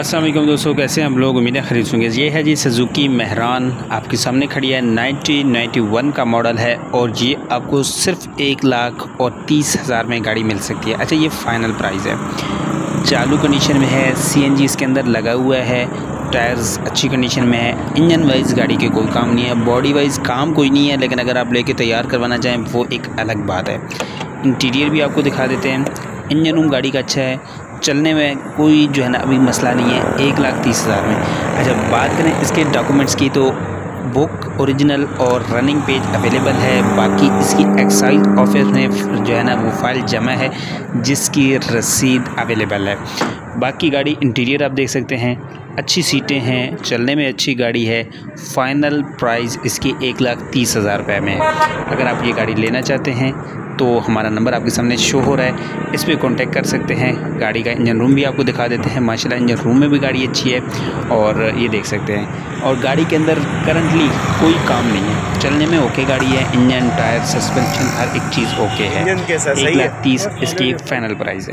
अस्सलाम वालेकुम दोस्तों, कैसे हैं हम लोग। उम्मीद है खरीद होंगे। ये है जी सुजुकी मेहरान, आपके सामने खड़ी है। 1991 का मॉडल है और ये आपको सिर्फ 1,30,000 में गाड़ी मिल सकती है। अच्छा, ये फ़ाइनल प्राइस है। चालू कंडीशन में है, CNG इसके अंदर लगा हुआ है, टायर्स अच्छी कंडीशन में है। इंजन वाइज गाड़ी के कोई काम नहीं है, बॉडी वाइज काम कोई नहीं है, लेकिन अगर आप लेके तैयार करवाना चाहें वो एक अलग बात है। इंटीरियर भी आपको दिखा देते हैं। इंजन रूम गाड़ी का अच्छा है, चलने में कोई जो है ना अभी मसला नहीं है। 1,30,000 में। अच्छा, बात करें इसके डॉक्यूमेंट्स की तो बुक ओरिजिनल और रनिंग पेज अवेलेबल है। बाकी इसकी एक्साइज ऑफिस में जो है ना वो फाइल जमा है जिसकी रसीद अवेलेबल है। बाकी गाड़ी इंटीरियर आप देख सकते हैं, अच्छी सीटें हैं, चलने में अच्छी गाड़ी है। फ़ाइनल प्राइस इसकी 1,30,000 रुपये में है। अगर आप ये गाड़ी लेना चाहते हैं तो हमारा नंबर आपके सामने शो हो रहा है, इस पर कॉन्टेक्ट कर सकते हैं। गाड़ी का इंजन रूम भी आपको दिखा देते हैं। माशाल्लाह इंजन रूम में भी गाड़ी अच्छी है और ये देख सकते हैं। और गाड़ी के अंदर करंटली कोई काम नहीं है, चलने में ओके गाड़ी है। इंजन, टायर, सस्पेंशन हर एक चीज़ ओके है। 1,30,000 इसकी फ़ाइनल प्राइस है।